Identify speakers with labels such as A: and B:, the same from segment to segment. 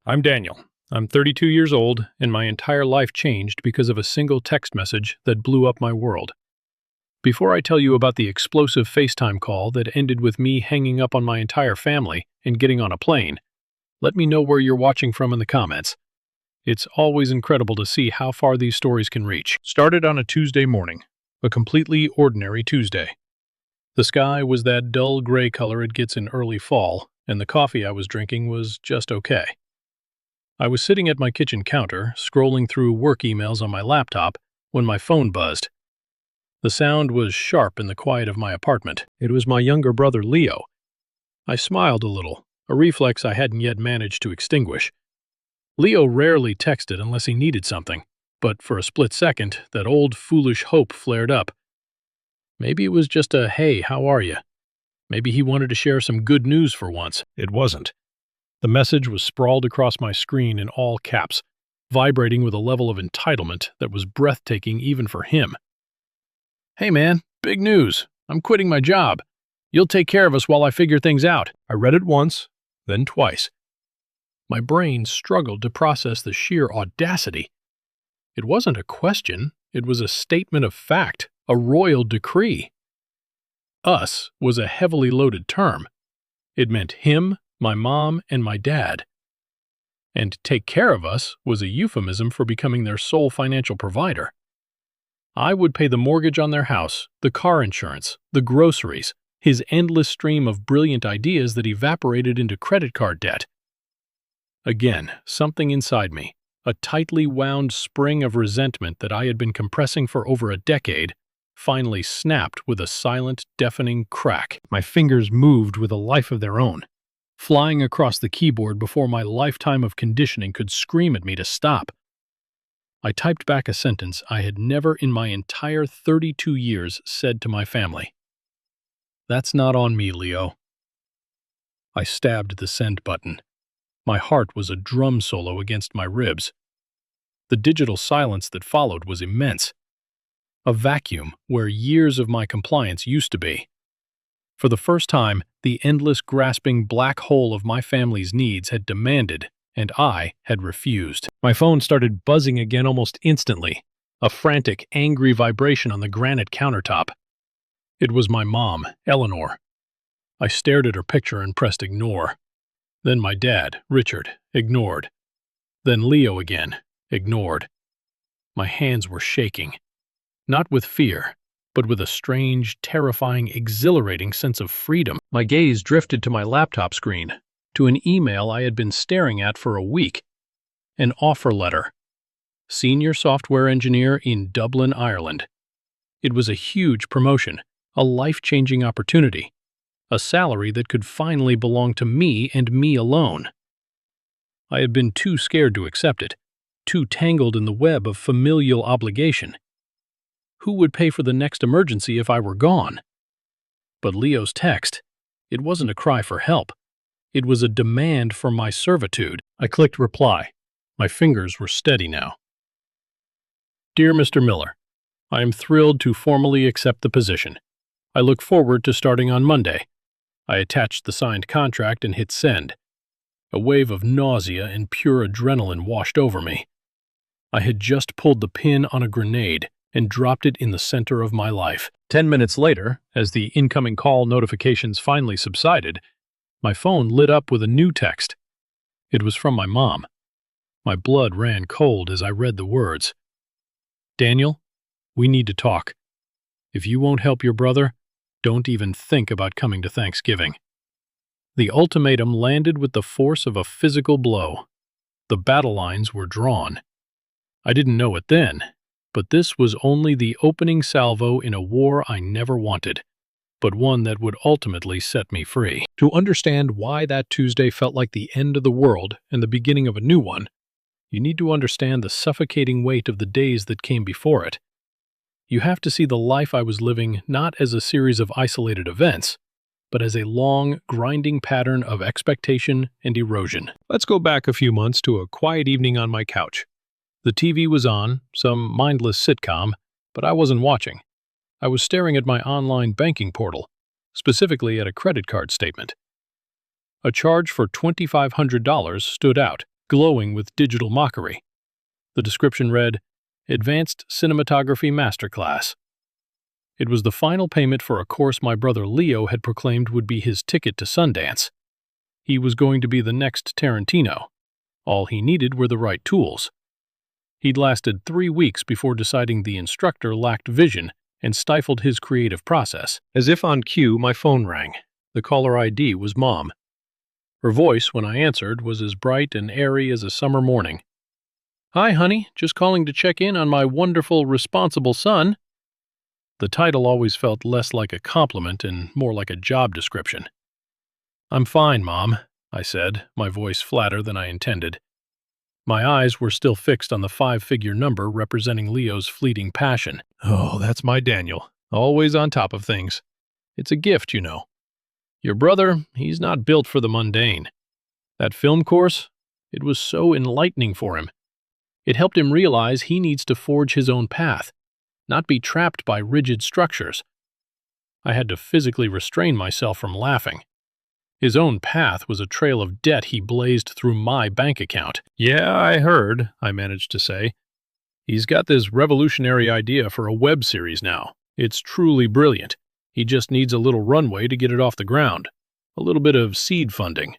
A: I'm Daniel. I'm 32 years old, and my entire life changed because of a single text message that blew up my world. Before I tell you about the explosive FaceTime call that ended with me hanging up on my entire family and getting on a plane, let me know where you're watching from in the comments. It's always incredible to see how far these stories can reach. Started on a Tuesday morning, a completely ordinary Tuesday. The sky was that dull gray color it gets in early fall, and the coffee I was drinking was just okay. I was sitting at my kitchen counter, scrolling through work emails on my laptop, when my phone buzzed. The sound was sharp in the quiet of my apartment. It was my younger brother, Leo. I smiled a little, a reflex I hadn't yet managed to extinguish. Leo rarely texted unless he needed something, but for a split second, that old foolish hope flared up. Maybe it was just a, "Hey, how are you?" Maybe he wanted to share some good news for once. It wasn't. The message was sprawled across my screen in all caps, vibrating with a level of entitlement that was breathtaking even for him. "Hey man, big news. I'm quitting my job. You'll take care of us while I figure things out." I read it once, then twice. My brain struggled to process the sheer audacity. It wasn't a question, it was a statement of fact, a royal decree. Us was a heavily loaded term. It meant him, my mom, and my dad. And take care of us was a euphemism for becoming their sole financial provider. I would pay the mortgage on their house, the car insurance, the groceries, his endless stream of brilliant ideas that evaporated into credit card debt. Again, something inside me, a tightly wound spring of resentment that I had been compressing for over a decade, finally snapped with a silent, deafening crack. My fingers moved with a life of their own, flying across the keyboard before my lifetime of conditioning could scream at me to stop. I typed back a sentence I had never in my entire 32 years said to my family. "That's not on me, Leo." I stabbed the send button. My heart was a drum solo against my ribs. The digital silence that followed was immense. A vacuum where years of my compliance used to be. For the first time, the endless grasping black hole of my family's needs had demanded, and I had refused. My phone started buzzing again almost instantly, a frantic, angry vibration on the granite countertop. It was my mom, Eleanor. I stared at her picture and pressed ignore. Then my dad, Richard, ignored. Then Leo again, ignored. My hands were shaking. Not with fear, but with a strange, terrifying, exhilarating sense of freedom. My gaze drifted to my laptop screen, to an email I had been staring at for a week. An offer letter. Senior software engineer in Dublin, Ireland. It was a huge promotion, a life-changing opportunity, a salary that could finally belong to me and me alone. I had been too scared to accept it, too tangled in the web of familial obligation. Who would pay for the next emergency if I were gone? But Leo's text, it wasn't a cry for help. It was a demand for my servitude. I clicked reply. My fingers were steady now. "Dear Mr. Miller, I am thrilled to formally accept the position. I look forward to starting on Monday." I attached the signed contract and hit send. A wave of nausea and pure adrenaline washed over me. I had just pulled the pin on a grenade and dropped it in the center of my life. 10 minutes later, as the incoming call notifications finally subsided, my phone lit up with a new text. It was from my mom. My blood ran cold as I read the words. "Daniel, we need to talk. If you won't help your brother, don't even think about coming to Thanksgiving." The ultimatum landed with the force of a physical blow. The battle lines were drawn. I didn't know it then, but this was only the opening salvo in a war I never wanted, but one that would ultimately set me free. To understand why that Tuesday felt like the end of the world and the beginning of a new one, you need to understand the suffocating weight of the days that came before it. You have to see the life I was living not as a series of isolated events, but as a long, grinding pattern of expectation and erosion. Let's go back a few months to a quiet evening on my couch. The TV was on, some mindless sitcom, but I wasn't watching. I was staring at my online banking portal, specifically at a credit card statement. A charge for $2,500 stood out, glowing with digital mockery. The description read, Advanced Cinematography Masterclass. It was the final payment for a course my brother Leo had proclaimed would be his ticket to Sundance. He was going to be the next Tarantino. All he needed were the right tools. He'd lasted 3 weeks before deciding the instructor lacked vision and stifled his creative process. As if on cue, my phone rang. The caller ID was Mom. Her voice, when I answered, was as bright and airy as a summer morning. Hi, honey. Just calling to check in on my wonderful, responsible son. The title always felt less like a compliment and more like a job description. I'm fine, Mom, I said, my voice flatter than I intended. My eyes were still fixed on the 5-figure number representing Leo's fleeting passion. Oh, that's my Daniel. Always on top of things. It's a gift, you know. Your brother, he's not built for the mundane. That film course, it was so enlightening for him. It helped him realize he needs to forge his own path, not be trapped by rigid structures. I had to physically restrain myself from laughing. His own path was a trail of debt he blazed through my bank account. Yeah, I heard, I managed to say. He's got this revolutionary idea for a web series now. It's truly brilliant. He just needs a little runway to get it off the ground. A little bit of seed funding.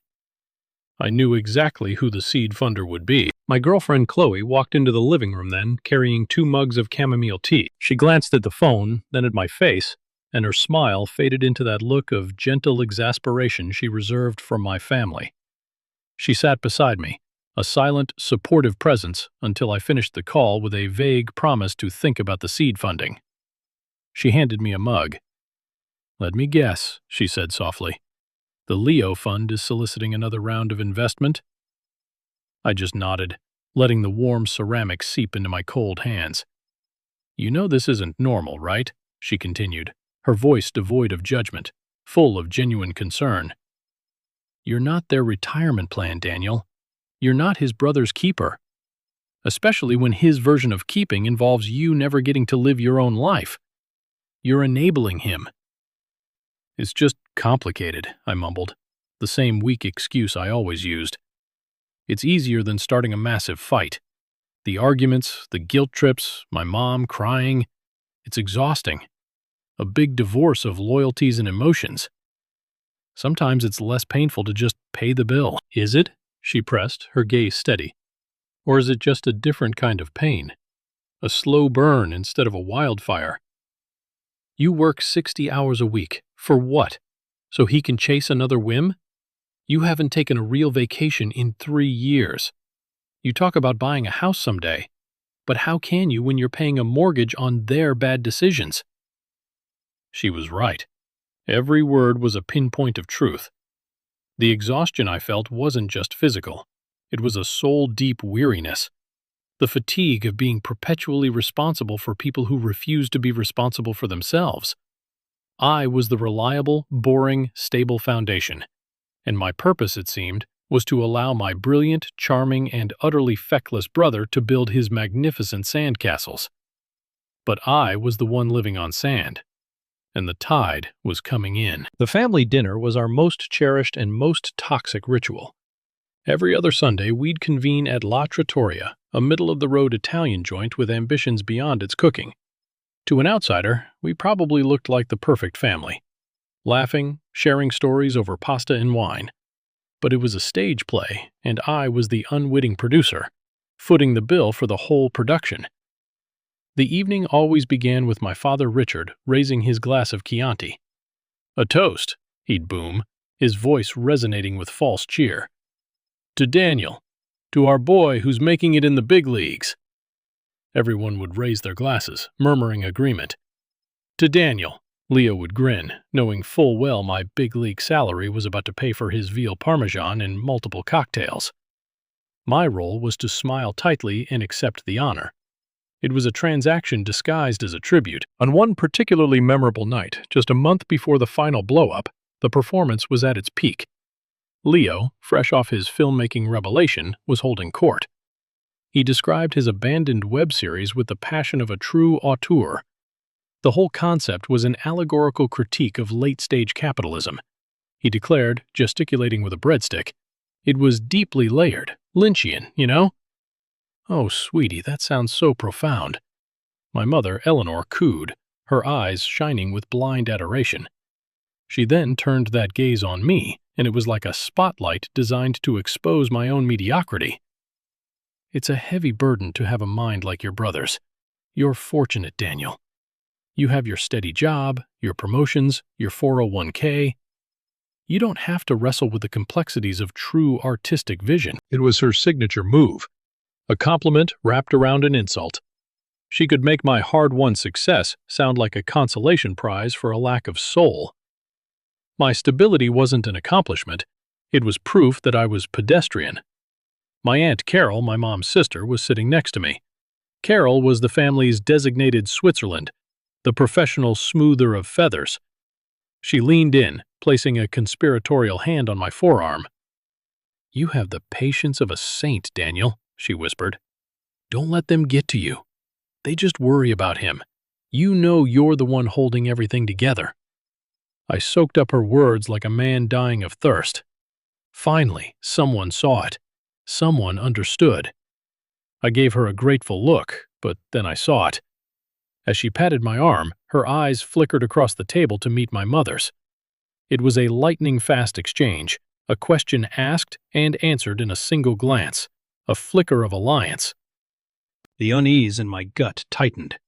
A: I knew exactly who the seed funder would be. My girlfriend Chloe walked into the living room then, carrying 2 mugs of chamomile tea. She glanced at the phone, then at my face, and her smile faded into that look of gentle exasperation she reserved for my family. She sat beside me, a silent, supportive presence, until I finished the call with a vague promise to think about the seed funding. She handed me a mug. Let me guess, she said softly. The Leo Fund is soliciting another round of investment? I just nodded, letting the warm ceramic seep into my cold hands. You know this isn't normal, right? She continued, her voice devoid of judgment, full of genuine concern. You're not their retirement plan, Daniel. You're not his brother's keeper. Especially when his version of keeping involves you never getting to live your own life. You're enabling him. It's just complicated, I mumbled, the same weak excuse I always used. It's easier than starting a massive fight. The arguments, the guilt trips, my mom crying. It's exhausting. A big divorce of loyalties and emotions. Sometimes it's less painful to just pay the bill. Is it? She pressed, her gaze steady. Or is it just a different kind of pain? A slow burn instead of a wildfire? You work 60 hours a week. For what? So he can chase another whim? You haven't taken a real vacation in 3 years. You talk about buying a house someday, but how can you when you're paying a mortgage on their bad decisions? She was right. Every word was a pinpoint of truth. The exhaustion I felt wasn't just physical. It was a soul-deep weariness. The fatigue of being perpetually responsible for people who refuse to be responsible for themselves. I was the reliable, boring, stable foundation, and my purpose, it seemed, was to allow my brilliant, charming, and utterly feckless brother to build his magnificent sandcastles. But I was the one living on sand, and the tide was coming in. The family dinner was our most cherished and most toxic ritual. Every other Sunday, we'd convene at La Trattoria, a middle-of-the-road Italian joint with ambitions beyond its cooking. To an outsider, we probably looked like the perfect family, laughing, sharing stories over pasta and wine. But it was a stage play, and I was the unwitting producer, footing the bill for the whole production. The evening always began with my father Richard raising his glass of Chianti. A toast, he'd boom, his voice resonating with false cheer. To Daniel, to our boy who's making it in the big leagues. Everyone would raise their glasses, murmuring agreement. To Daniel, Leo would grin, knowing full well my big league salary was about to pay for his veal parmesan and multiple cocktails. My role was to smile tightly and accept the honor. It was a transaction disguised as a tribute. On one particularly memorable night, just a month before the final blow-up, the performance was at its peak. Leo, fresh off his filmmaking revelation, was holding court. He described his abandoned web series with the passion of a true auteur. The whole concept was an allegorical critique of late-stage capitalism. He declared, gesticulating with a breadstick, It was deeply layered, Lynchian, you know? Oh, sweetie, that sounds so profound. My mother, Eleanor, cooed, her eyes shining with blind adoration. She then turned that gaze on me, and it was like a spotlight designed to expose my own mediocrity. It's a heavy burden to have a mind like your brother's. You're fortunate, Daniel. You have your steady job, your promotions, your 401k. You don't have to wrestle with the complexities of true artistic vision. It was her signature move, a compliment wrapped around an insult. She could make my hard-won success sound like a consolation prize for a lack of soul. My stability wasn't an accomplishment. It was proof that I was pedestrian. My Aunt Carol, my mom's sister, was sitting next to me. Carol was the family's designated Switzerland, the professional smoother of feathers. She leaned in, placing a conspiratorial hand on my forearm. "You have the patience of a saint, Daniel," she whispered. "Don't let them get to you. They just worry about him. You know you're the one holding everything together." I soaked up her words like a man dying of thirst. Finally, someone saw it. Someone understood. I gave her a grateful look, but then I saw it. As she patted my arm, her eyes flickered across the table to meet my mother's. It was a lightning-fast exchange, a question asked and answered in a single glance, a flicker of alliance. The unease in my gut tightened.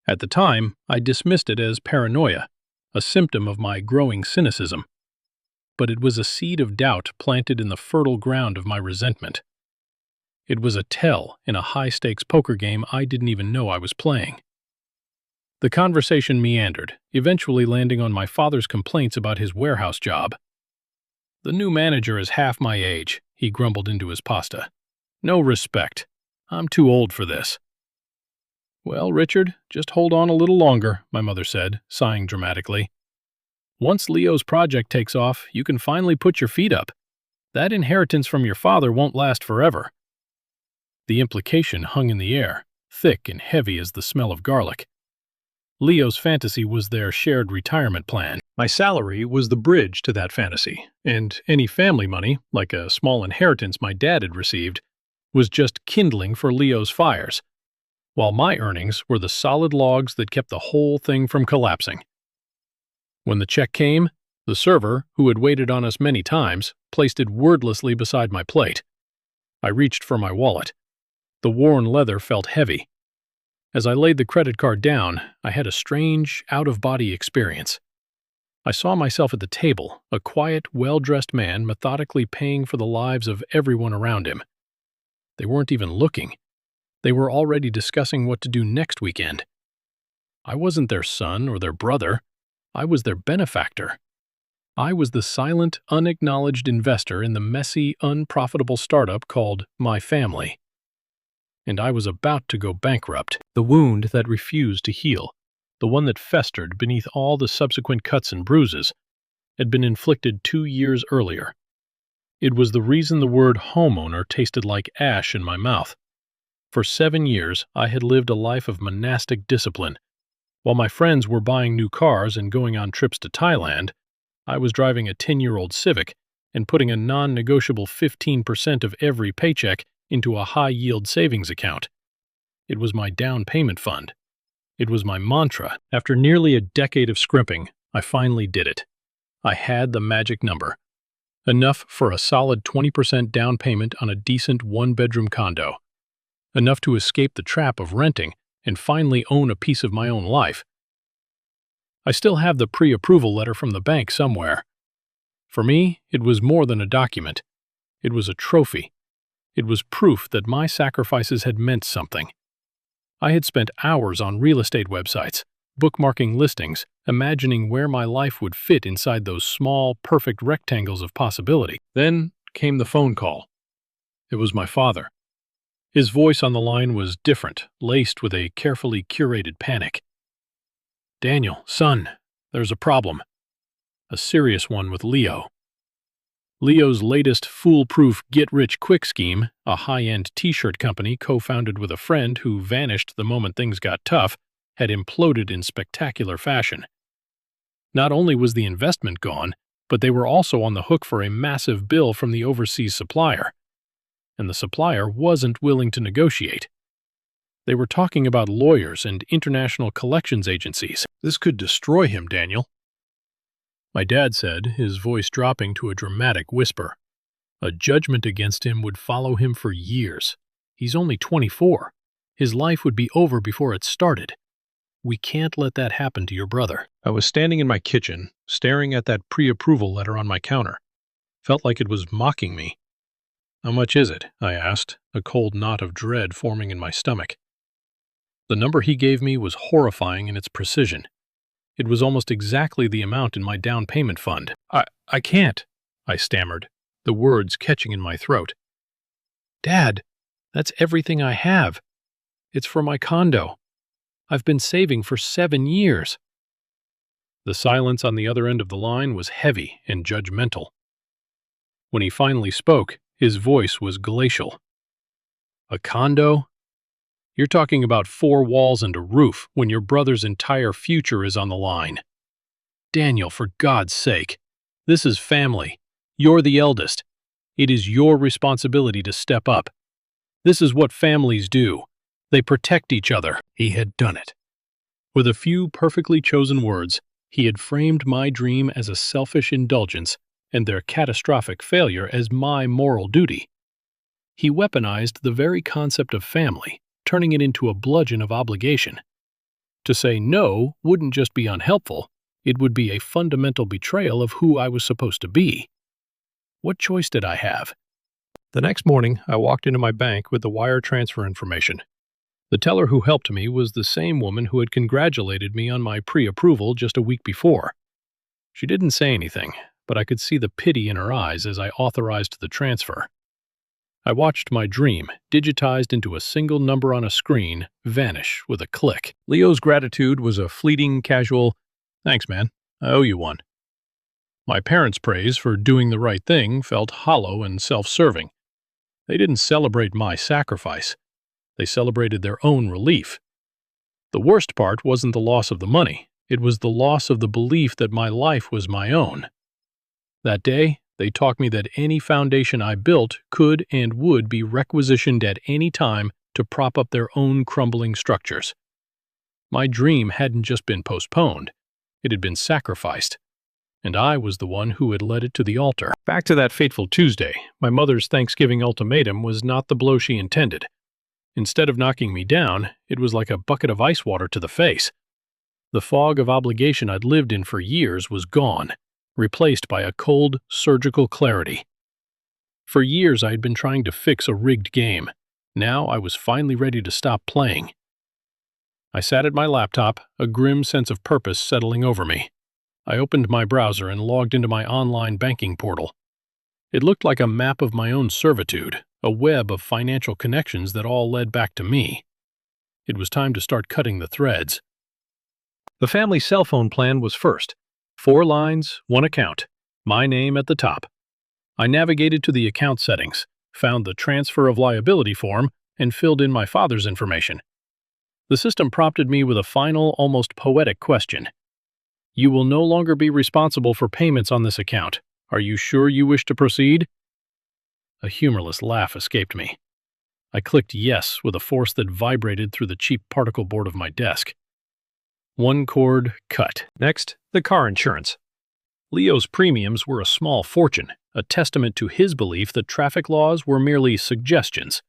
A: At the time, I dismissed it as paranoia, a symptom of my growing cynicism. But it was a seed of doubt planted in the fertile ground of my resentment. It was a tell in a high-stakes poker game I didn't even know I was playing. The conversation meandered, eventually landing on my father's complaints about his warehouse job. "The new manager is half my age," he grumbled into his pasta. "No respect. I'm too old for this." "Well, Richard, just hold on a little longer," my mother said, sighing dramatically. "Once Leo's project takes off, you can finally put your feet up. That inheritance from your father won't last forever." The implication hung in the air, thick and heavy as the smell of garlic. Leo's fantasy was their shared retirement plan. My salary was the bridge to that fantasy, and any family money, like a small inheritance my dad had received, was just kindling for Leo's fires, while my earnings were the solid logs that kept the whole thing from collapsing. When the check came, the server, who had waited on us many times, placed it wordlessly beside my plate. I reached for my wallet. The worn leather felt heavy. As I laid the credit card down, I had a strange, out-of-body experience. I saw myself at the table, a quiet, well-dressed man methodically paying for the lives of everyone around him. They weren't even looking. They were already discussing what to do next weekend. I wasn't their son or their brother. I was their benefactor. I was the silent, unacknowledged investor in the messy, unprofitable startup called my family. And I was about to go bankrupt. The wound that refused to heal, the one that festered beneath all the subsequent cuts and bruises, had been inflicted 2 years earlier. It was the reason the word homeowner tasted like ash in my mouth. For 7 years, I had lived a life of monastic discipline. While my friends were buying new cars and going on trips to Thailand, I was driving a 10-year-old Civic and putting a non-negotiable 15% of every paycheck into a high-yield savings account. It was my down payment fund. It was my mantra. After nearly a decade of scrimping, I finally did it. I had the magic number. Enough for a solid 20% down payment on a decent one-bedroom condo. Enough to escape the trap of renting and finally own a piece of my own life. I still have the pre-approval letter from the bank somewhere. For me, it was more than a document. It was a trophy. It was proof that my sacrifices had meant something. I had spent hours on real estate websites, bookmarking listings, imagining where my life would fit inside those small, perfect rectangles of possibility. Then came the phone call. It was my father. His voice on the line was different, laced with a carefully curated panic. "Daniel, son, there's a problem. A serious one with Leo." Leo's latest foolproof get-rich-quick scheme, a high-end t-shirt company co-founded with a friend who vanished the moment things got tough, had imploded in spectacular fashion. Not only was the investment gone, But they were also on the hook for a massive bill from the overseas supplier, and the supplier wasn't willing to negotiate. They were talking about lawyers and international collections agencies. This could destroy him, Daniel. My dad said, his voice dropping to a dramatic whisper. A judgment against him would follow him for years. He's only 24. His life would be over before it started. We can't let that happen to your brother. I was standing in my kitchen, staring at that pre-approval letter on my counter. Felt like it was mocking me. How much is it? I asked, a cold knot of dread forming in my stomach. The number he gave me was horrifying in its precision. It was almost exactly the amount in my down payment fund. I can't, I stammered, the words catching in my throat. Dad, that's everything I have. It's for my condo. I've been saving for 7 years. The silence on the other end of the line was heavy and judgmental. When he finally spoke, his voice was glacial. A condo? You're talking about 4 walls and a roof when your brother's entire future is on the line. Daniel, for God's sake, this is family. You're the eldest. It is your responsibility to step up. This is what families do. They protect each other. He had done it. With a few perfectly chosen words, he had framed my dream as a selfish indulgence and their catastrophic failure as my moral duty. He weaponized the very concept of family, turning it into a bludgeon of obligation. To say no wouldn't just be unhelpful, it would be a fundamental betrayal of who I was supposed to be. What choice did I have? The next morning, I walked into my bank with the wire transfer information. The teller who helped me was the same woman who had congratulated me on my pre-approval just a week before. She didn't say anything, but I could see the pity in her eyes as I authorized the transfer. I watched my dream, digitized into a single number on a screen, vanish with a click. Leo's gratitude was a fleeting, casual, "Thanks, man. I owe you one." My parents' praise for doing the right thing felt hollow and self-serving. They didn't celebrate my sacrifice. They celebrated their own relief. The worst part wasn't the loss of the money. It was the loss of the belief that my life was my own. That day, they taught me that any foundation I built could and would be requisitioned at any time to prop up their own crumbling structures. My dream hadn't just been postponed. It had been sacrificed. And I was the one who had led it to the altar. Back to that fateful Tuesday, my mother's Thanksgiving ultimatum was not the blow she intended. Instead of knocking me down, it was like a bucket of ice water to the face. The fog of obligation I'd lived in for years was gone, replaced by a cold, surgical clarity. For years I had been trying to fix a rigged game. Now I was finally ready to stop playing. I sat at my laptop, a grim sense of purpose settling over me. I opened my browser and logged into my online banking portal. It looked like a map of my own servitude, a web of financial connections that all led back to me. It was time to start cutting the threads. The family cell phone plan was first. 4 lines, 1 account, my name at the top. I navigated to the account settings, found the transfer of liability form, and filled in my father's information. The system prompted me with a final, almost poetic question. You will no longer be responsible for payments on this account. Are you sure you wish to proceed? A humorless laugh escaped me. I clicked yes with a force that vibrated through the cheap particle board of my desk. 1 cord cut. Next, the car insurance. Leo's premiums were a small fortune, a testament to his belief that traffic laws were merely suggestions.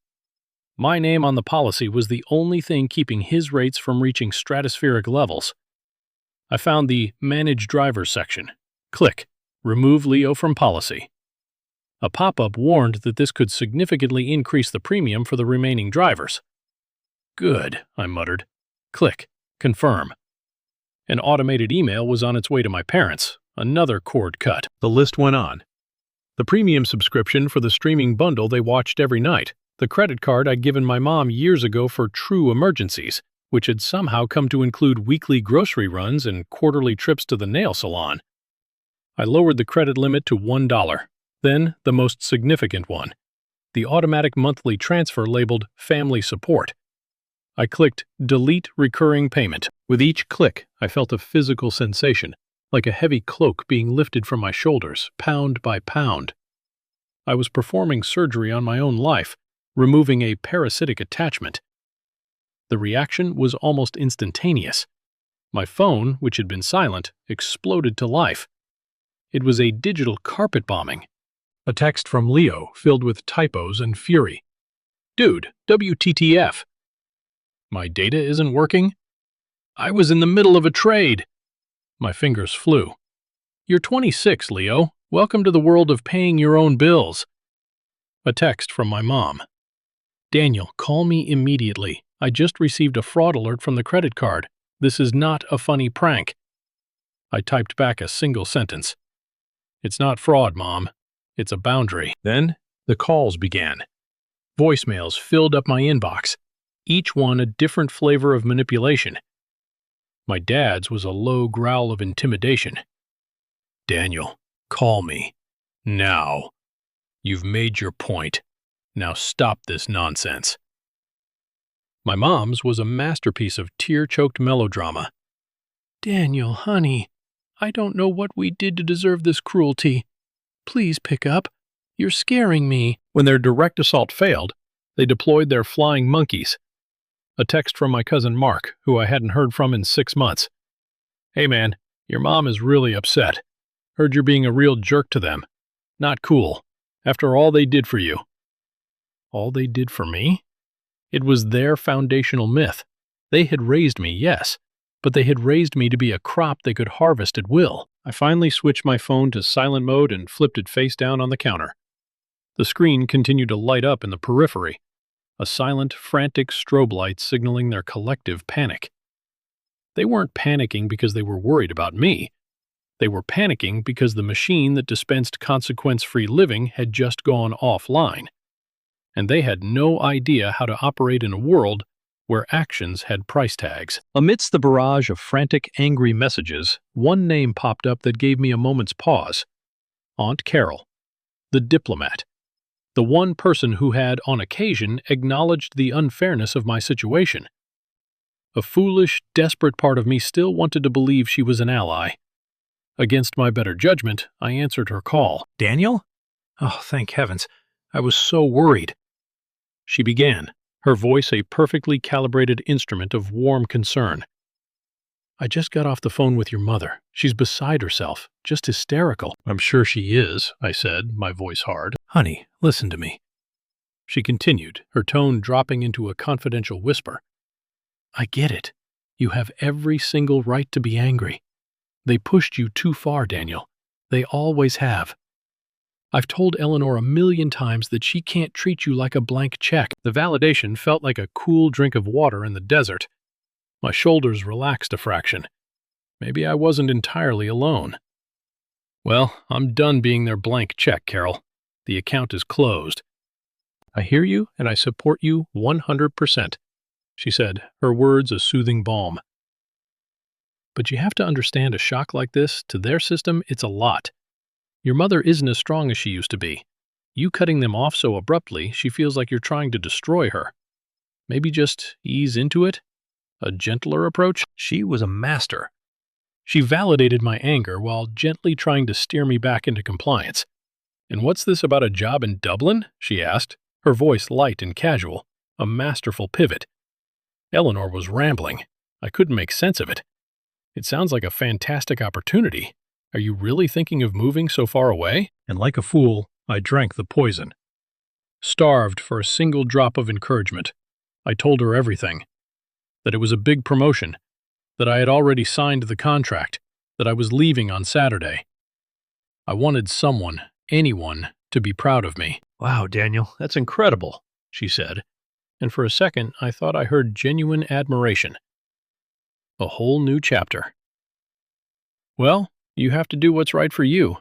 A: My name on the policy was the only thing keeping his rates from reaching stratospheric levels. I found the Manage Drivers section. Click. Remove Leo from policy. A pop-up warned that this could significantly increase the premium for the remaining drivers. Good, I muttered. Click. Confirm. An automated email was on its way to my parents. Another cord cut. The list went on. The premium subscription for the streaming bundle they watched every night. The credit card I'd given my mom years ago for true emergencies, which had somehow come to include weekly grocery runs and quarterly trips to the nail salon. I lowered the credit limit to $1. Then, the most significant one, the automatic monthly transfer labeled Family Support. I clicked Delete Recurring Payment. With each click, I felt a physical sensation, like a heavy cloak being lifted from my shoulders, pound by pound. I was performing surgery on my own life, removing a parasitic attachment. The reaction was almost instantaneous. My phone, which had been silent, exploded to life. It was a digital carpet bombing. A text from Leo filled with typos and fury. Dude, WTTF. My data isn't working? I was in the middle of a trade. My fingers flew. You're 26, Leo. Welcome to the world of paying your own bills. A text from my mom. Daniel, call me immediately. I just received a fraud alert from the credit card. This is not a funny prank. I typed back a single sentence. It's not fraud, Mom. It's a boundary. Then the calls began. Voicemails filled up my inbox, each one a different flavor of manipulation. My dad's was a low growl of intimidation. Daniel, call me. Now. You've made your point. Now stop this nonsense. My mom's was a masterpiece of tear-choked melodrama. Daniel, honey, I don't know what we did to deserve this cruelty. Please pick up. You're scaring me. When their direct assault failed, they deployed their flying monkeys. A text from my cousin Mark, who I hadn't heard from in 6 months. Hey man, your mom is really upset. Heard you're being a real jerk to them. Not cool. After all they did for you. All they did for me? It was their foundational myth. They had raised me, yes, but they had raised me to be a crop they could harvest at will. I finally switched my phone to silent mode and flipped it face down on the counter. The screen continued to light up in the periphery, a silent, frantic strobe light signaling their collective panic. They weren't panicking because they were worried about me. They were panicking because the machine that dispensed consequence-free living had just gone offline, and they had no idea how to operate in a world where actions had price tags. Amidst the barrage of frantic, angry messages, one name popped up that gave me a moment's pause. Aunt Carol, the diplomat. The one person who had, on occasion, acknowledged the unfairness of my situation. A foolish, desperate part of me still wanted to believe she was an ally. Against my better judgment, I answered her call. Daniel? Oh, thank heavens. I was so worried. She began, her voice a perfectly calibrated instrument of warm concern. I just got off the phone with your mother. She's beside herself, just hysterical. I'm sure she is, I said, my voice hard. Honey, listen to me. She continued, her tone dropping into a confidential whisper. I get it. You have every single right to be angry. They pushed you too far, Daniel. They always have. I've told Eleanor 1,000,000 times that she can't treat you like a blank check. The validation felt like a cool drink of water in the desert. My shoulders relaxed a fraction. Maybe I wasn't entirely alone. Well, I'm done being their blank check, Carol. The account is closed. I hear you, and I support you 100%, she said, her words a soothing balm. But you have to understand a shock like this, to their system, it's a lot. Your mother isn't as strong as she used to be. You cutting them off so abruptly, she feels like you're trying to destroy her. Maybe just ease into it? A gentler approach? She was a master. She validated my anger while gently trying to steer me back into compliance. And what's this about a job in Dublin? She asked, her voice light and casual, a masterful pivot. Eleanor was rambling. I couldn't make sense of it. It sounds like a fantastic opportunity. Are you really thinking of moving so far away? And like a fool, I drank the poison. Starved for a single drop of encouragement, I told her everything. That it was a big promotion, that I had already signed the contract, that I was leaving on Saturday. I wanted someone, anyone, to be proud of me. Wow, Daniel, that's incredible, she said, and for a second I thought I heard genuine admiration. A whole new chapter. Well, you have to do what's right for you.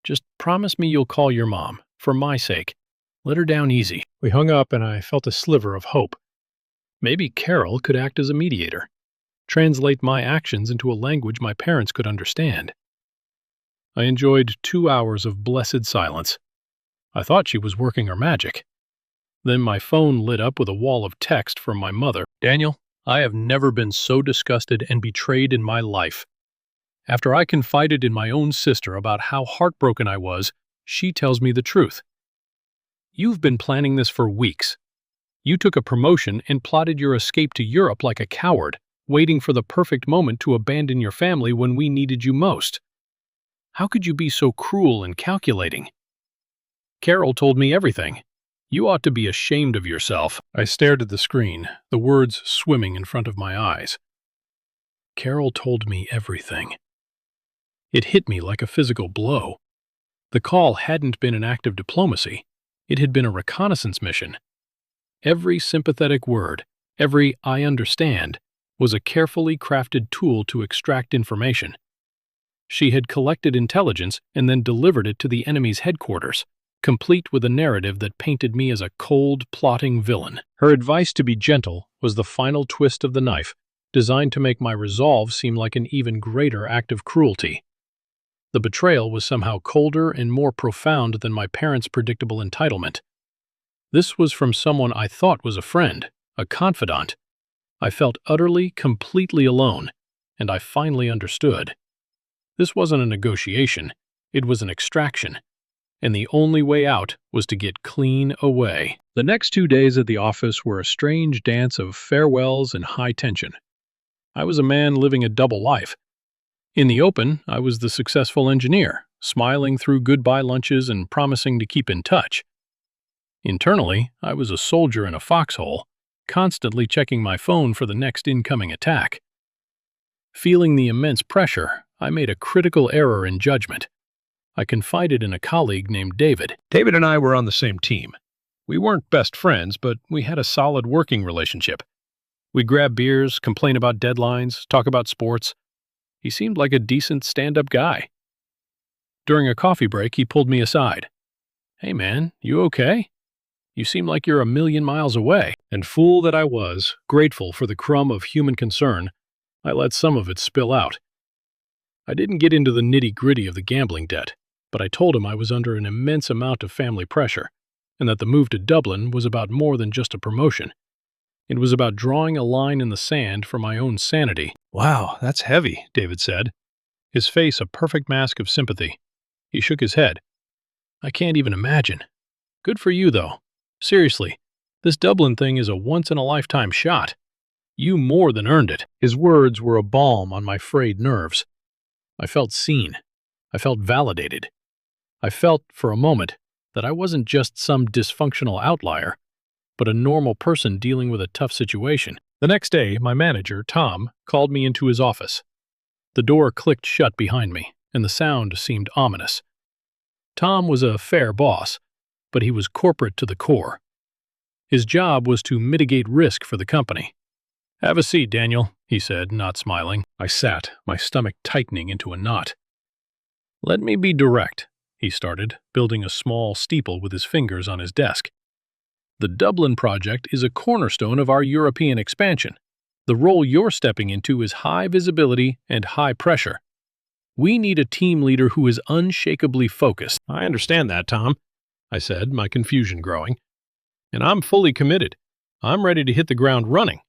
A: Just promise me you'll call your mom, for my sake. Let her down easy. We hung up and I felt a sliver of hope. Maybe Carol could act as a mediator, translate my actions into a language my parents could understand. I enjoyed 2 hours of blessed silence. I thought she was working her magic. Then my phone lit up with a wall of text from my mother. Daniel, I have never been so disgusted and betrayed in my life. After I confided in my own sister about how heartbroken I was, she tells me the truth. You've been planning this for weeks. You took a promotion and plotted your escape to Europe like a coward, waiting for the perfect moment to abandon your family when we needed you most. How could you be so cruel and calculating? Carol told me everything. You ought to be ashamed of yourself. I stared at the screen, the words swimming in front of my eyes. Carol told me everything. It hit me like a physical blow. The call hadn't been an act of diplomacy. It had been a reconnaissance mission. Every sympathetic word, every "I understand," was a carefully crafted tool to extract information. She had collected intelligence and then delivered it to the enemy's headquarters, complete with a narrative that painted me as a cold, plotting villain. Her advice to be gentle was the final twist of the knife, designed to make my resolve seem like an even greater act of cruelty. The betrayal was somehow colder and more profound than my parents' predictable entitlement. This was from someone I thought was a friend, a confidant. I felt utterly, completely alone, and I finally understood. This wasn't a negotiation, it was an extraction, and the only way out was to get clean away. The next 2 days at the office were a strange dance of farewells and high tension. I was a man living a double life. In the open, I was the successful engineer, smiling through goodbye lunches and promising to keep in touch. Internally, I was a soldier in a foxhole, constantly checking my phone for the next incoming attack. Feeling the immense pressure, I made a critical error in judgment. I confided in a colleague named David. David and I were on the same team. We weren't best friends, but we had a solid working relationship. We'd grab beers, complain about deadlines, talk about sports. He seemed like a decent stand-up guy. During a coffee break, he pulled me aside. "Hey man, you okay? You seem like you're a million miles away." And fool that I was, grateful for the crumb of human concern, I let some of it spill out. I didn't get into the nitty-gritty of the gambling debt, but I told him I was under an immense amount of family pressure, and that the move to Dublin was about more than just a promotion. It was about drawing a line in the sand for my own sanity. "Wow, that's heavy," David said, his face a perfect mask of sympathy. He shook his head. "I can't even imagine. Good for you, though. Seriously, this Dublin thing is a once-in-a-lifetime shot. You more than earned it." His words were a balm on my frayed nerves. I felt seen. I felt validated. I felt, for a moment, that I wasn't just some dysfunctional outlier, but a normal person dealing with a tough situation. The next day, my manager, Tom, called me into his office. The door clicked shut behind me, and the sound seemed ominous. Tom was a fair boss, but he was corporate to the core. His job was to mitigate risk for the company. "Have a seat, Daniel," he said, not smiling. I sat, my stomach tightening into a knot. "Let me be direct," he started, building a small steeple with his fingers on his desk. "The Dublin project is a cornerstone of our European expansion. The role you're stepping into is high visibility and high pressure. We need a team leader who is unshakably focused." "I understand that, Tom," I said, my confusion growing. "And I'm fully committed. I'm ready to hit the ground running."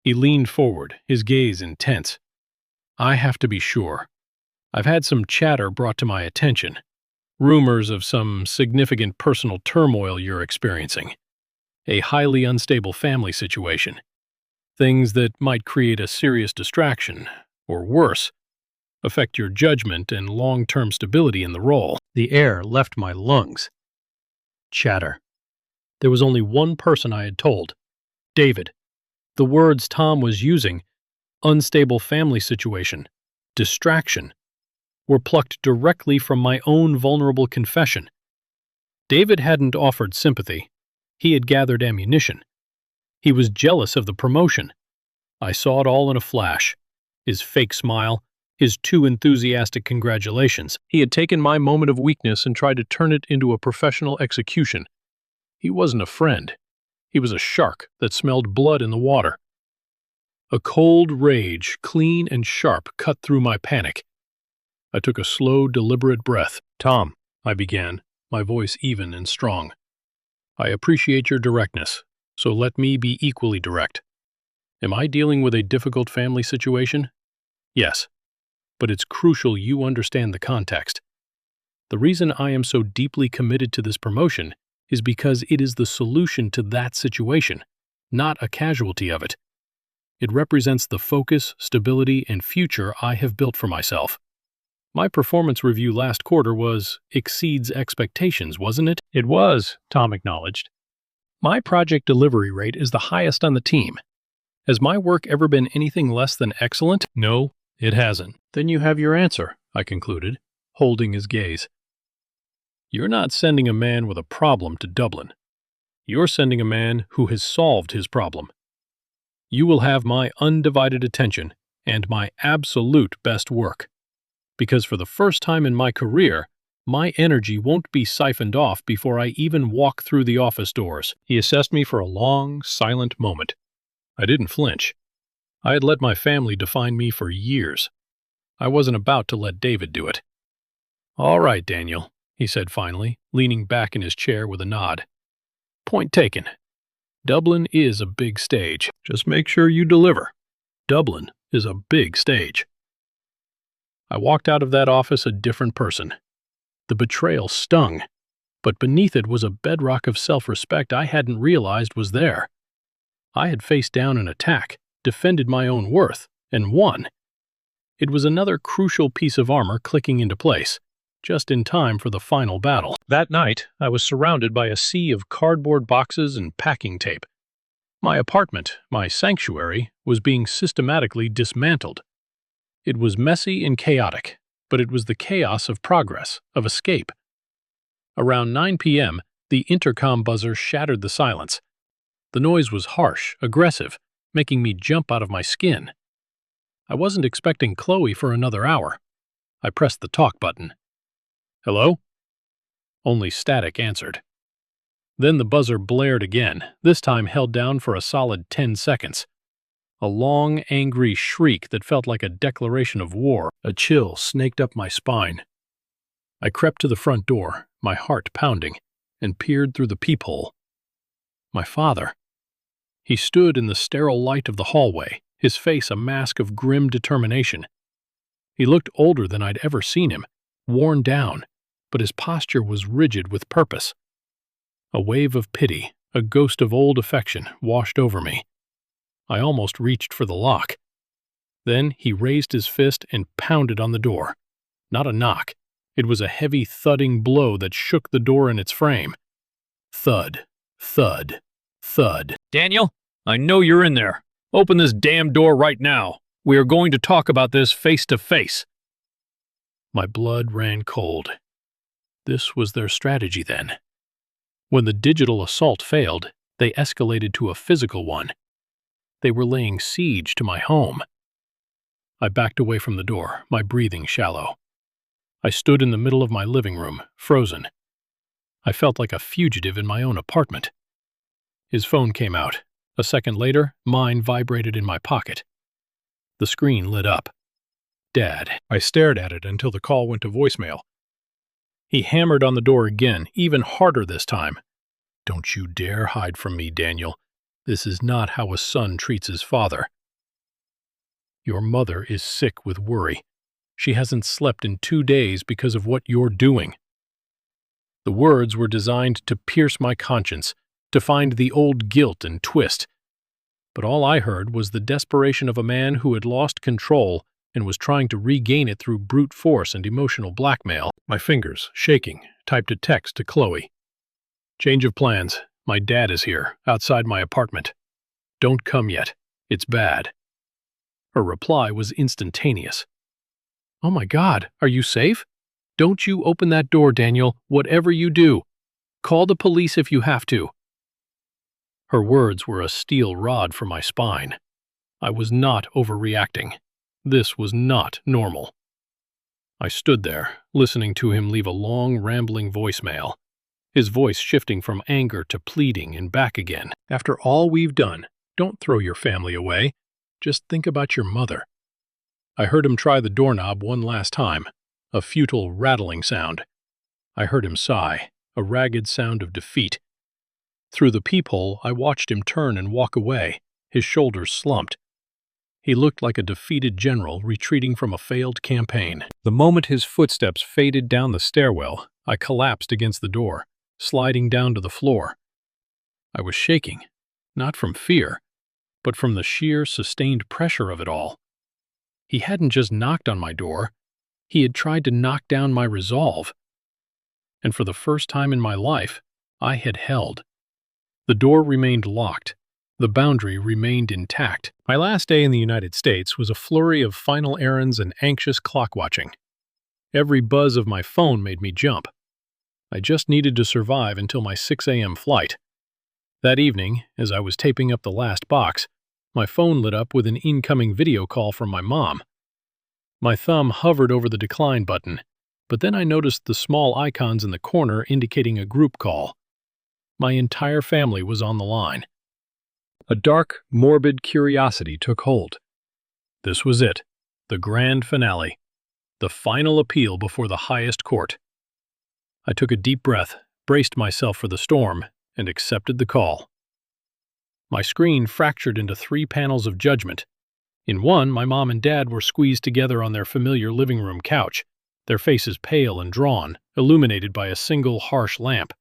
A: He leaned forward, his gaze intense. "I have to be sure. I've had some chatter brought to my attention. Rumors of some significant personal turmoil you're experiencing. A highly unstable family situation. Things that might create a serious distraction, or worse, affect your judgment and long-term stability in the role." The air left my lungs. Chatter. There was only one person I had told. David. The words Tom was using, unstable family situation, distraction, were plucked directly from my own vulnerable confession. David hadn't offered sympathy. He had gathered ammunition. He was jealous of the promotion. I saw it all in a flash. His fake smile, his too enthusiastic congratulations. He had taken my moment of weakness and tried to turn it into a professional execution. He wasn't a friend. He was a shark that smelled blood in the water. A cold rage, clean and sharp, cut through my panic. I took a slow, deliberate breath. "Tom," I began, my voice even and strong. "I appreciate your directness, so let me be equally direct. Am I dealing with a difficult family situation? Yes. but it's crucial you understand the context. The reason I am so deeply committed to this promotion is because it is the solution to that situation, not a casualty of it. It represents the focus, stability, and future I have built for myself. My performance review last quarter exceeds expectations, wasn't it? It was, Tom acknowledged. My project delivery rate is the highest on the team. Has my work ever been anything less than excellent? No, it hasn't. Then you have your answer, I concluded, holding his gaze. You're not sending a man with a problem to Dublin. You're sending a man who has solved his problem. You will have my undivided attention and my absolute best work. Because for the first time in my career, my energy won't be siphoned off before I even walk through the office doors. He assessed me for a long, silent moment. I didn't flinch. I had let my family define me for years. I wasn't about to let David do it. All right, Daniel, he said finally, leaning back in his chair with a nod. Point taken. Dublin is a big stage. Just make sure you deliver. Dublin is a big stage. I walked out of that office a different person. The betrayal stung, but beneath it was a bedrock of self-respect I hadn't realized was there. I had faced down an attack, defended my own worth, and won. It was another crucial piece of armor clicking into place, just in time for the final battle. That night, I was surrounded by a sea of cardboard boxes and packing tape. My apartment, my sanctuary, was being systematically dismantled. It was messy and chaotic, but it was the chaos of progress, of escape. Around 9 p.m., the intercom buzzer shattered the silence. The noise was harsh, aggressive, making me jump out of my skin. I wasn't expecting Chloe for another hour. I pressed the talk button. Hello? Only static answered. Then the buzzer blared again, this time held down for a solid 10 seconds. A long, angry shriek that felt like a declaration of war. A chill snaked up my spine. I crept to the front door, my heart pounding, and peered through the peephole. My father. He stood in the sterile light of the hallway, his face a mask of grim determination. He looked older than I'd ever seen him, worn down, but his posture was rigid with purpose. A wave of pity, a ghost of old affection, washed over me. I almost reached for the lock. Then he raised his fist and pounded on the door. Not a knock. It was a heavy, thudding blow that shook the door in its frame. Thud, thud, thud. Daniel, I know you're in there. Open this damn door right now. We are going to talk about this face to face. My blood ran cold. This was their strategy then. When the digital assault failed, they escalated to a physical one. They were laying siege to my home. I backed away from the door, my breathing shallow. I stood in the middle of my living room, frozen. I felt like a fugitive in my own apartment. His phone came out. A second later, mine vibrated in my pocket. The screen lit up. Dad. I stared at it until the call went to voicemail. He hammered on the door again, even harder this time. Don't you dare hide from me, Daniel. This is not how a son treats his father. Your mother is sick with worry. She hasn't slept in 2 days because of what you're doing. The words were designed to pierce my conscience, to find the old guilt and twist. But all I heard was the desperation of a man who had lost control and was trying to regain it through brute force and emotional blackmail. My fingers, shaking, typed a text to Chloe. Change of plans. My dad is here, outside my apartment. Don't come yet. It's bad. Her reply was instantaneous. Oh my God, are you safe? Don't you open that door, Daniel, whatever you do. Call the police if you have to. Her words were a steel rod for my spine. I was not overreacting. This was not normal. I stood there, listening to him leave a long, rambling voicemail, his voice shifting from anger to pleading and back again. After all we've done, don't throw your family away. Just think about your mother. I heard him try the doorknob one last time, a futile rattling sound. I heard him sigh, a ragged sound of defeat. Through the peephole, I watched him turn and walk away, his shoulders slumped. He looked like a defeated general retreating from a failed campaign. The moment his footsteps faded down the stairwell, I collapsed against the door, sliding down to the floor. I was shaking, not from fear, but from the sheer, sustained pressure of it all. He hadn't just knocked on my door, he had tried to knock down my resolve. And for the first time in my life, I had held. The door remained locked. The boundary remained intact. My last day in the United States was a flurry of final errands and anxious clock watching. Every buzz of my phone made me jump. I just needed to survive until my 6 a.m. flight. That evening, as I was taping up the last box, my phone lit up with an incoming video call from my mom. My thumb hovered over the decline button, but then I noticed the small icons in the corner indicating a group call. My entire family was on the line. A dark, morbid curiosity took hold. This was it, the grand finale, the final appeal before the highest court. I took a deep breath, braced myself for the storm, and accepted the call. My screen fractured into 3 panels of judgment. In one, my mom and dad were squeezed together on their familiar living room couch, their faces pale and drawn, illuminated by a single harsh lamp.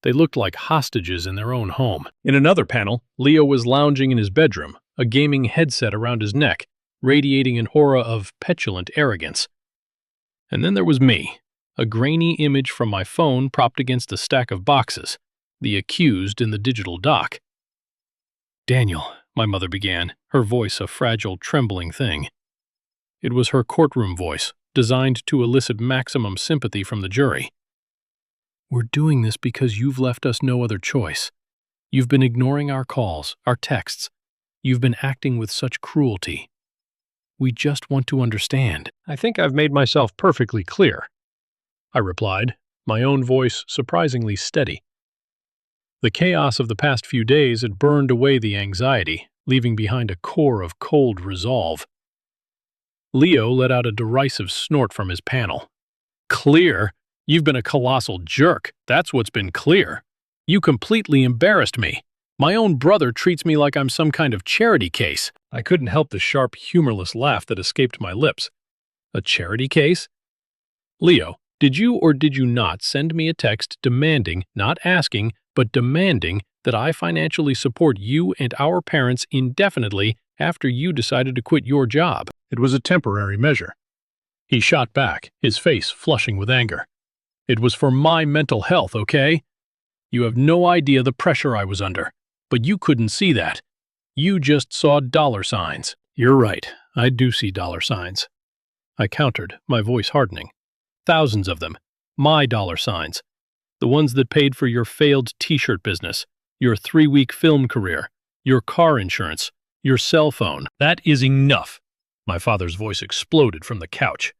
A: They looked like hostages in their own home. In another panel, Leo was lounging in his bedroom, a gaming headset around his neck, radiating an aura of petulant arrogance. And then there was me, a grainy image from my phone propped against a stack of boxes, the accused in the digital dock. "Daniel," my mother began, her voice a fragile, trembling thing. It was her courtroom voice, designed to elicit maximum sympathy from the jury. "We're doing this because you've left us no other choice. You've been ignoring our calls, our texts. You've been acting with such cruelty. We just want to understand." "I think I've made myself perfectly clear," I replied, my own voice surprisingly steady. The chaos of the past few days had burned away the anxiety, leaving behind a core of cold resolve. Leo let out a derisive snort from his panel. "Clear? You've been a colossal jerk. That's what's been clear. You completely embarrassed me. My own brother treats me like I'm some kind of charity case." I couldn't help the sharp, humorless laugh that escaped my lips. "A charity case? Leo, did you or did you not send me a text demanding, not asking, but demanding that I financially support you and our parents indefinitely after you decided to quit your job?" "It was a temporary measure," he shot back, his face flushing with anger. "It was for my mental health, okay? You have no idea the pressure I was under, but you couldn't see that. You just saw dollar signs." "You're right, I do see dollar signs," I countered, my voice hardening. "Thousands of them. My dollar signs. The ones that paid for your failed t-shirt business, your 3-week film career, your car insurance, your cell phone." "That is enough." My father's voice exploded from the couch.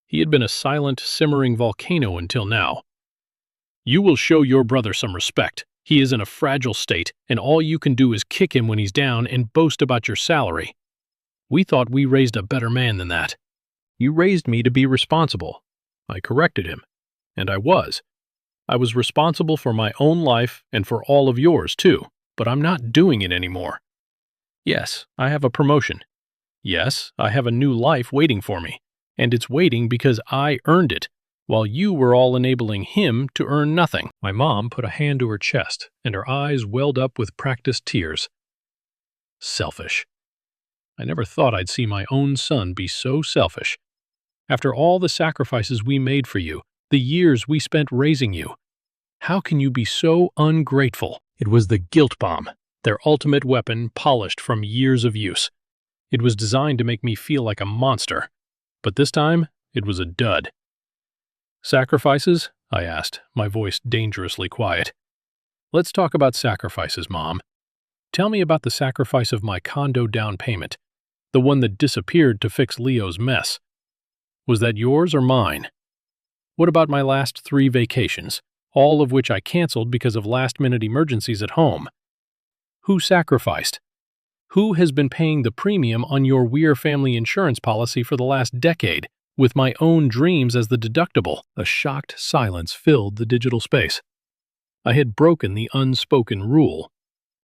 A: He had been a silent, simmering volcano until now. "You will show your brother some respect. He is in a fragile state, and all you can do is kick him when he's down and boast about your salary. We thought we raised a better man than that. You raised me to be responsible." I corrected him, and I was. I was responsible for my own life and for all of yours, too, but I'm not doing it anymore. Yes, I have a promotion. Yes, I have a new life waiting for me, and it's waiting because I earned it, while you were all enabling him to earn nothing." My mom put a hand to her chest, and her eyes welled up with practiced tears. Selfish. I never thought I'd see my own son be so selfish. After all the sacrifices we made for you, the years we spent raising you, how can you be so ungrateful? It was the guilt bomb, their ultimate weapon polished from years of use. It was designed to make me feel like a monster, but this time it was a dud. "Sacrifices?" I asked, my voice dangerously quiet. "Let's talk about sacrifices, Mom. Tell me about the sacrifice of my condo down payment, the one that disappeared to fix Leo's mess. Was that yours or mine? What about my last 3 vacations, all of which I canceled because of last-minute emergencies at home? Who sacrificed? Who has been paying the premium on your Weir family insurance policy for the last decade, with my own dreams as the deductible?" A shocked silence filled the digital space. I had broken the unspoken rule.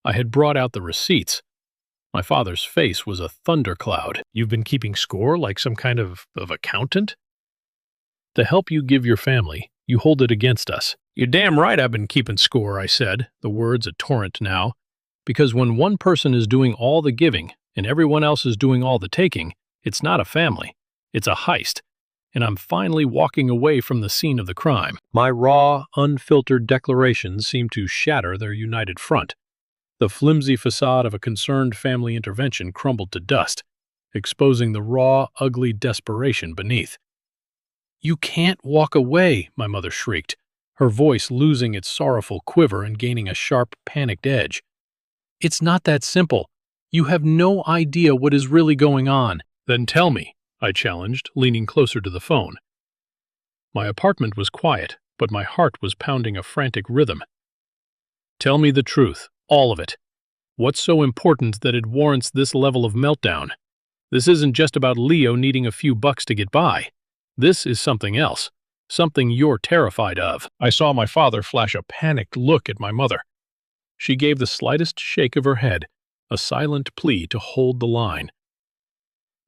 A: I had brought out the receipts. My father's face was a thundercloud. You've been keeping score like some kind of accountant? The help you give your family, you hold it against us. You're damn right I've been keeping score, I said, the words a torrent now. Because when one person is doing all the giving and everyone else is doing all the taking, it's not a family. It's a heist. And I'm finally walking away from the scene of the crime. My raw, unfiltered declarations seemed to shatter their united front. The flimsy facade of a concerned family intervention crumbled to dust, exposing the raw, ugly desperation beneath. "You can't walk away," my mother shrieked, her voice losing its sorrowful quiver and gaining a sharp, panicked edge. "It's not that simple. You have no idea what is really going on." "Then tell me," I challenged, leaning closer to the phone. My apartment was quiet, but my heart was pounding a frantic rhythm. "Tell me the truth, all of it. What's so important that it warrants this level of meltdown? This isn't just about Leo needing a few bucks to get by. This is something else, something you're terrified of." I saw my father flash a panicked look at my mother. She gave the slightest shake of her head, a silent plea to hold the line.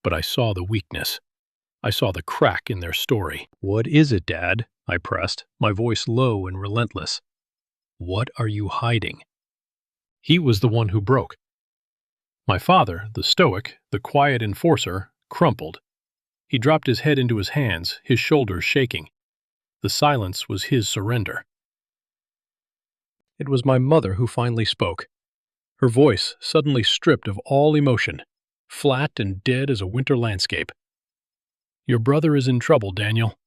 A: But I saw the weakness. I saw the crack in their story. "What is it, Dad?" I pressed, my voice low and relentless. "What are you hiding?" He was the one who broke. My father, the stoic, the quiet enforcer, crumpled. He dropped his head into his hands, his shoulders shaking. The silence was his surrender. It was my mother who finally spoke, her voice suddenly stripped of all emotion, flat and dead as a winter landscape. "Your brother is in trouble, Daniel.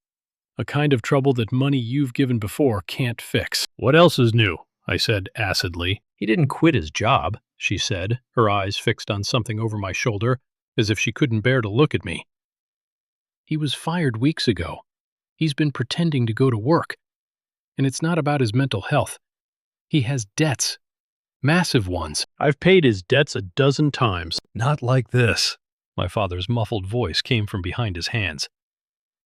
A: A kind of trouble that money you've given before can't fix." "What else is new?" I said acidly. "He didn't quit his job," she said, her eyes fixed on something over my shoulder, as if she couldn't bear to look at me. "He was fired weeks ago. He's been pretending to go to work. And it's not about his mental health. He has debts. Massive ones. I've paid his debts a dozen times." "Not like this." My father's muffled voice came from behind his hands.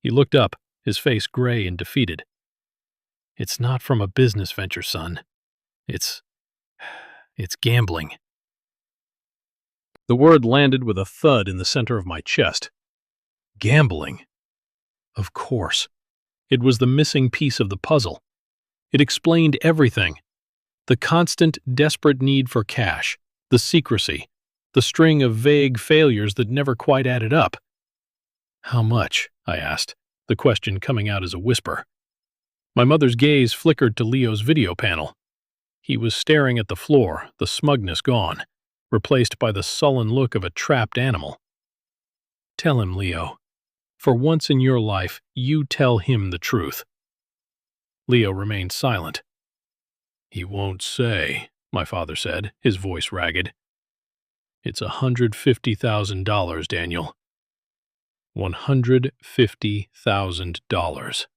A: He looked up, his face gray and defeated. "It's not from a business venture, son. It's gambling." The word landed with a thud in the center of my chest. Gambling. Of course. It was the missing piece of the puzzle. It explained everything. The constant, desperate need for cash, the secrecy, the string of vague failures that never quite added up. "How much?" I asked, the question coming out as a whisper. My mother's gaze flickered to Leo's video panel. He was staring at the floor, the smugness gone, replaced by the sullen look of a trapped animal. "Tell him, Leo. For once in your life, you tell him the truth." Leo remained silent. "He won't say," my father said, his voice ragged. "It's $150,000, Daniel. $150,000.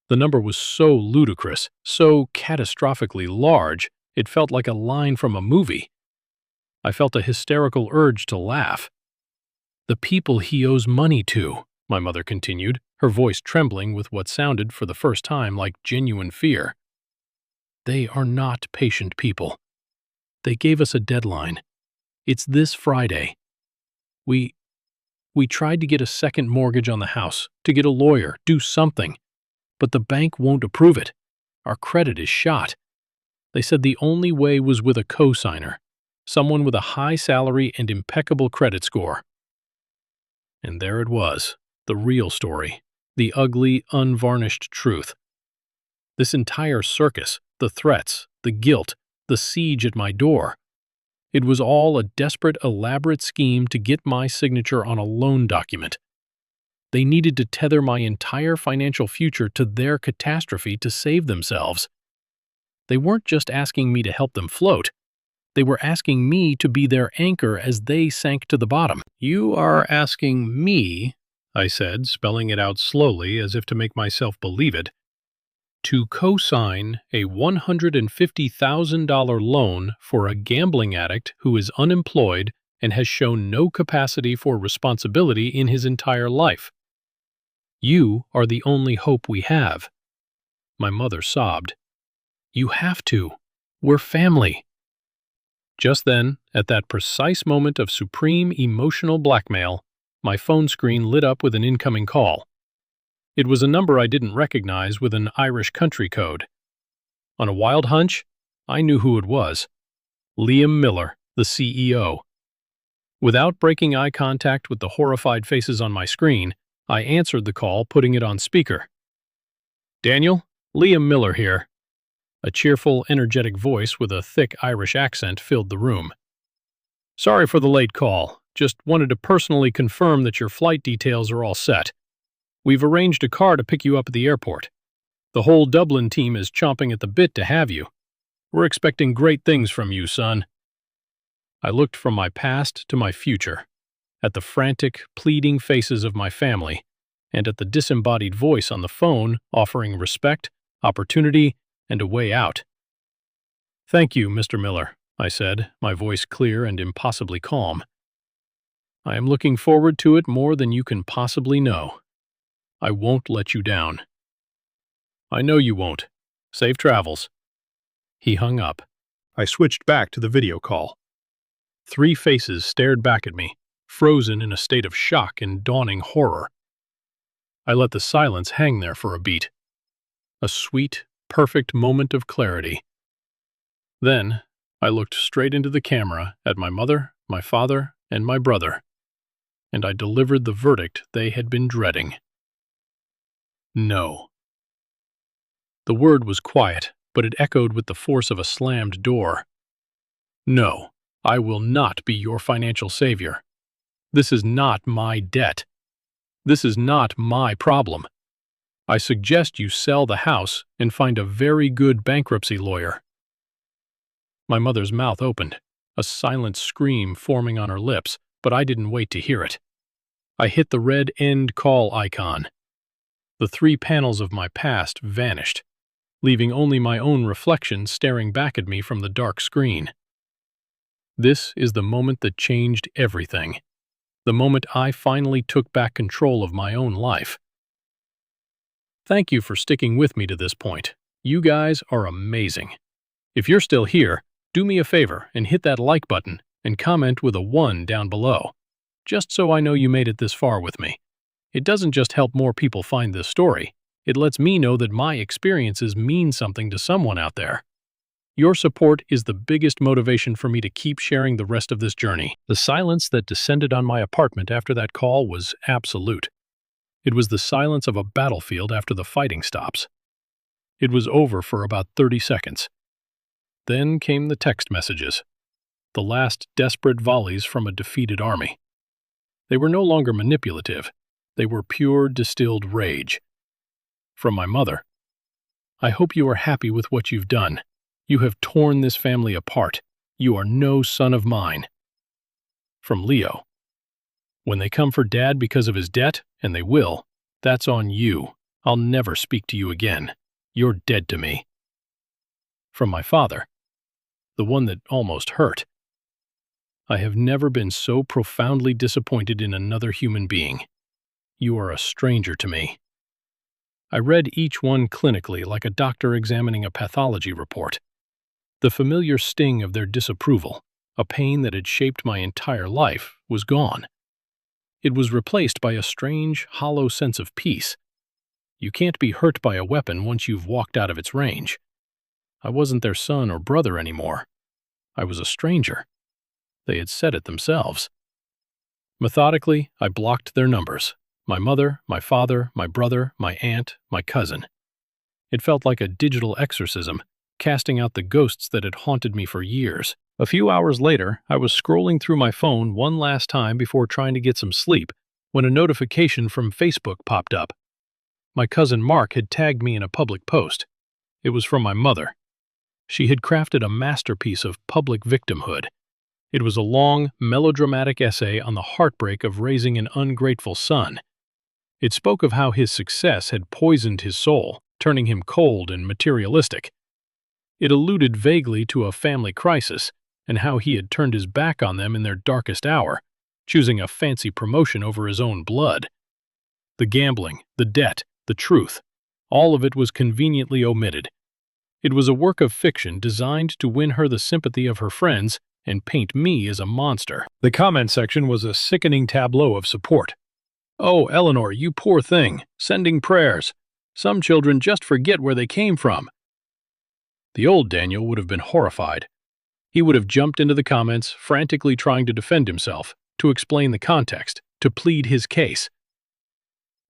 A: The number was so ludicrous, so catastrophically large, it felt like a line from a movie. I felt a hysterical urge to laugh. "The people he owes money to," my mother continued, her voice trembling with what sounded for the first time like genuine fear. "They are not patient people. They gave us a deadline. It's this Friday. We tried to get a second mortgage on the house, to get a lawyer, do something. But the bank won't approve it. Our credit is shot. They said the only way was with a co-signer, someone with a high salary and impeccable credit score." And there it was, the real story, the ugly, unvarnished truth. This entire circus, the threats, the guilt, the siege at my door. It was all a desperate, elaborate scheme to get my signature on a loan document. They needed to tether my entire financial future to their catastrophe to save themselves. They weren't just asking me to help them float. They were asking me to be their anchor as they sank to the bottom. "You are asking me," I said, spelling it out slowly as if to make myself believe it, "to co-sign a $150,000 loan for a gambling addict who is unemployed and has shown no capacity for responsibility in his entire life. You are the only hope we have." My mother sobbed. "You have to. We're family." Just then, at that precise moment of supreme emotional blackmail, my phone screen lit up with an incoming call. It was a number I didn't recognize with an Irish country code. On a wild hunch, I knew who it was. Liam Miller, the CEO. Without breaking eye contact with the horrified faces on my screen, I answered the call, putting it on speaker. "Daniel, Liam Miller here." A cheerful, energetic voice with a thick Irish accent filled the room. "Sorry for the late call. Just wanted to personally confirm that your flight details are all set. We've arranged a car to pick you up at the airport. The whole Dublin team is chomping at the bit to have you. We're expecting great things from you, son." I looked from my past to my future, at the frantic, pleading faces of my family, and at the disembodied voice on the phone offering respect, opportunity, and a way out. "Thank you, Mr. Miller," I said, my voice clear and impossibly calm. "I am looking forward to it more than you can possibly know. I won't let you down." "I know you won't. Safe travels." He hung up. I switched back to the video call. 3 faces stared back at me, frozen in a state of shock and dawning horror. I let the silence hang there for a beat. A sweet, perfect moment of clarity. Then, I looked straight into the camera at my mother, my father, and my brother, and I delivered the verdict they had been dreading. No. The word was quiet, but it echoed with the force of a slammed door. No, I will not be your financial savior. This is not my debt. This is not my problem. I suggest you sell the house and find a very good bankruptcy lawyer. My mother's mouth opened, a silent scream forming on her lips, but I didn't wait to hear it. I hit the red end call icon. The 3 panels of my past vanished, leaving only my own reflection staring back at me from the dark screen. This is the moment that changed everything. The moment I finally took back control of my own life. Thank you for sticking with me to this point. You guys are amazing. If you're still here, do me a favor and hit that like button and comment with a 1 down below, just so I know you made it this far with me. It doesn't just help more people find this story, it lets me know that my experiences mean something to someone out there. Your support is the biggest motivation for me to keep sharing the rest of this journey. The silence that descended on my apartment after that call was absolute. It was the silence of a battlefield after the fighting stops. It was over for about 30 seconds. Then came the text messages, the last desperate volleys from a defeated army. They were no longer manipulative. They were pure distilled rage. From my mother. "I hope you are happy with what you've done. You have torn this family apart. You are no son of mine." From Leo. "When they come for Dad because of his debt, and they will, that's on you. I'll never speak to you again. You're dead to me." From my father. The one that almost hurt. "I have never been so profoundly disappointed in another human being. You are a stranger to me." I read each one clinically like a doctor examining a pathology report. The familiar sting of their disapproval, a pain that had shaped my entire life, was gone. It was replaced by a strange, hollow sense of peace. You can't be hurt by a weapon once you've walked out of its range. I wasn't their son or brother anymore. I was a stranger. They had said it themselves. Methodically, I blocked their numbers. My mother, my father, my brother, my aunt, my cousin. It felt like a digital exorcism, casting out the ghosts that had haunted me for years. A few hours later, I was scrolling through my phone one last time before trying to get some sleep, when a notification from Facebook popped up. My cousin Mark had tagged me in a public post. It was from my mother. She had crafted a masterpiece of public victimhood. It was a long, melodramatic essay on the heartbreak of raising an ungrateful son. It spoke of how his success had poisoned his soul, turning him cold and materialistic. It alluded vaguely to a family crisis, and how he had turned his back on them in their darkest hour, choosing a fancy promotion over his own blood. The gambling, the debt, the truth, all of it was conveniently omitted. It was a work of fiction designed to win her the sympathy of her friends and paint me as a monster. The comment section was a sickening tableau of support. "Oh, Eleanor, you poor thing. Sending prayers. Some children just forget where they came from." The old Daniel would have been horrified. He would have jumped into the comments, frantically trying to defend himself, to explain the context, to plead his case.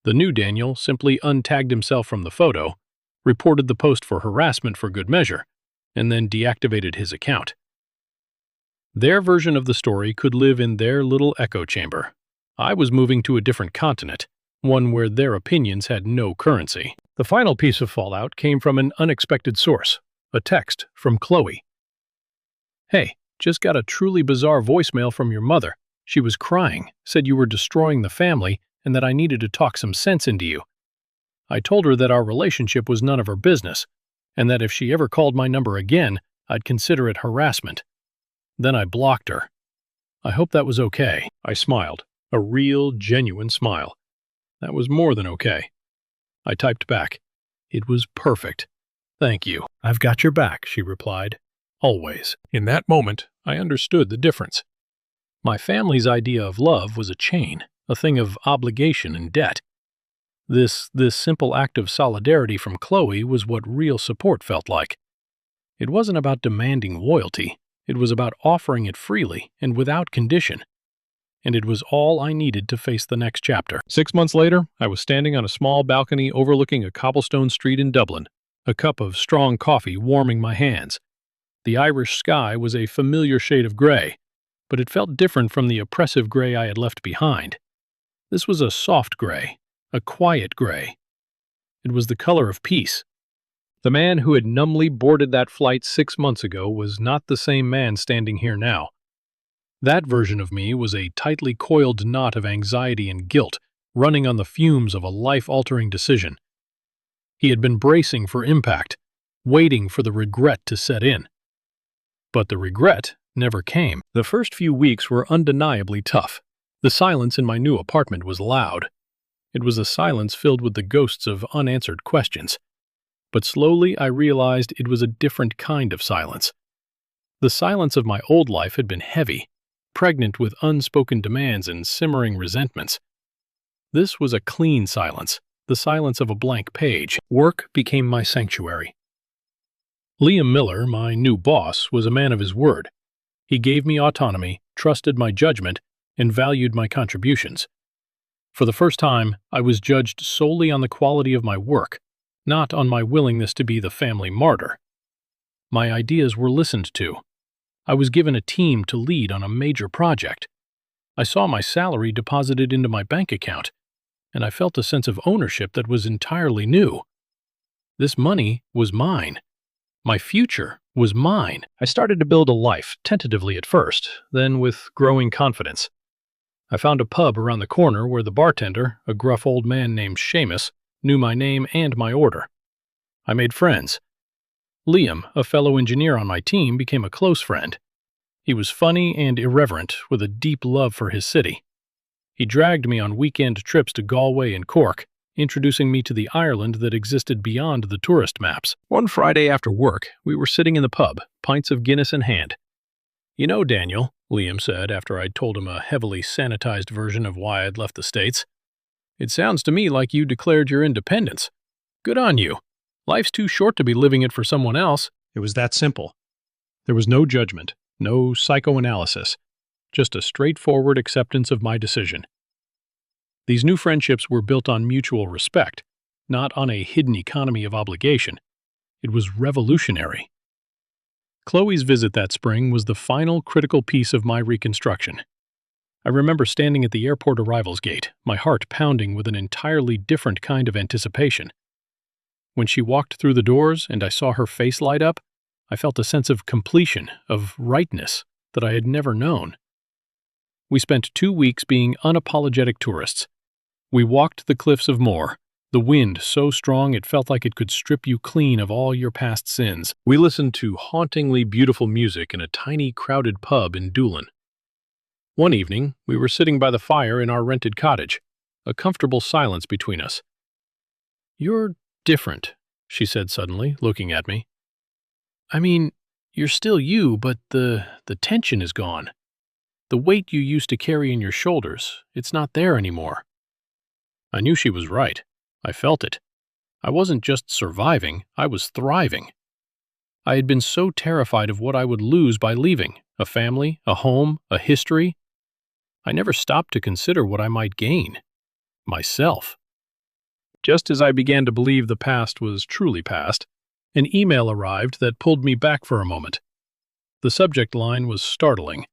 A: The new Daniel simply untagged himself from the photo, reported the post for harassment for good measure, and then deactivated his account. Their version of the story could live in their little echo chamber. I was moving to a different continent, one where their opinions had no currency. The final piece of fallout came from an unexpected source, a text from Chloe. "Hey, just got a truly bizarre voicemail from your mother. She was crying, said you were destroying the family, and that I needed to talk some sense into you. I told her that our relationship was none of her business, and that if she ever called my number again, I'd consider it harassment. Then I blocked her. I hope that was okay." I smiled, a real, genuine smile. That was more than okay. I typed back, "It was perfect. Thank you." "I've got your back," she replied. "Always." In that moment, I understood the difference. My family's idea of love was a chain, a thing of obligation and debt. This simple act of solidarity from Chloe was what real support felt like. It wasn't about demanding loyalty. It was about offering it freely and without condition. And it was all I needed to face the next chapter. 6 months later, I was standing on a small balcony overlooking a cobblestone street in Dublin, a cup of strong coffee warming my hands. The Irish sky was a familiar shade of gray, but it felt different from the oppressive gray I had left behind. This was a soft gray, a quiet gray. It was the color of peace. The man who had numbly boarded that flight 6 months ago was not the same man standing here now. That version of me was a tightly coiled knot of anxiety and guilt, running on the fumes of a life-altering decision. He had been bracing for impact, waiting for the regret to set in. But the regret never came. The first few weeks were undeniably tough. The silence in my new apartment was loud. It was a silence filled with the ghosts of unanswered questions. But slowly I realized it was a different kind of silence. The silence of my old life had been heavy, pregnant with unspoken demands and simmering resentments. This was a clean silence, the silence of a blank page. Work became my sanctuary. Liam Miller, my new boss, was a man of his word. He gave me autonomy, trusted my judgment, and valued my contributions. For the first time, I was judged solely on the quality of my work, not on my willingness to be the family martyr. My ideas were listened to. I was given a team to lead on a major project. I saw my salary deposited into my bank account, and I felt a sense of ownership that was entirely new. This money was mine. My future was mine. I started to build a life, tentatively at first, then with growing confidence. I found a pub around the corner where the bartender, a gruff old man named Seamus, knew my name and my order. I made friends. Liam, a fellow engineer on my team, became a close friend. He was funny and irreverent, with a deep love for his city. He dragged me on weekend trips to Galway and Cork, introducing me to the Ireland that existed beyond the tourist maps. One Friday after work, we were sitting in the pub, pints of Guinness in hand. "You know, Daniel," Liam said after I'd told him a heavily sanitized version of why I'd left the States, "it sounds to me like you declared your independence. Good on you. Life's too short to be living it for someone else." It was that simple. There was no judgment, no psychoanalysis, just a straightforward acceptance of my decision. These new friendships were built on mutual respect, not on a hidden economy of obligation. It was revolutionary. Chloe's visit that spring was the final critical piece of my reconstruction. I remember standing at the airport arrivals gate, my heart pounding with an entirely different kind of anticipation. When she walked through the doors and I saw her face light up, I felt a sense of completion, of rightness, that I had never known. We spent 2 weeks being unapologetic tourists. We walked the cliffs of Moher, the wind so strong it felt like it could strip you clean of all your past sins. We listened to hauntingly beautiful music in a tiny, crowded pub in Doolin. One evening, we were sitting by the fire in our rented cottage, a comfortable silence between us. "You're different," she said suddenly, looking at me. "I mean, You're still you, but the tension is gone. The weight you used to carry in your shoulders, it's not there anymore. I knew she was right. I felt it. I wasn't just surviving, I was thriving. I had been so terrified of what I would lose by leaving, a family, a home, a history. I never stopped to consider what I might gain. Myself. Just as I began to believe the past was truly past, an email arrived that pulled me back for a moment. The subject line was startling.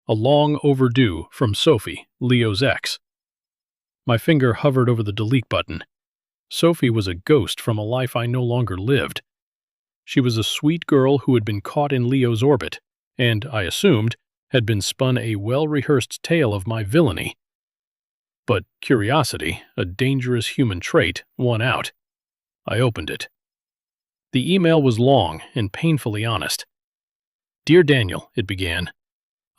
A: A long overdue from Sophie, Leo's ex. My finger hovered over the delete button. Sophie was a ghost from a life I no longer lived. She was a sweet girl who had been caught in Leo's orbit, and, I assumed, had been spun a well-rehearsed tale of my villainy. But curiosity, a dangerous human trait, won out. I opened it. The email was long and painfully honest. "Dear Daniel," it began,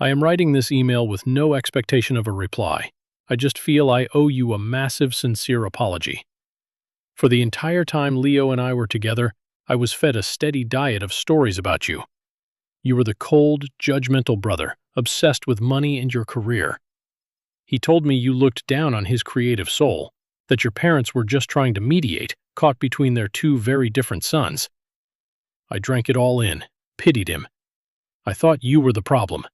A: "I am writing this email with no expectation of a reply. I just feel I owe you a massive, sincere apology. For the entire time Leo and I were together, I was fed a steady diet of stories about you. You were the cold, judgmental brother, obsessed with money and your career. He told me you looked down on his creative soul, that your parents were just trying to mediate, caught between their two very different sons. I drank it all in, pitied him. I thought you were the problem.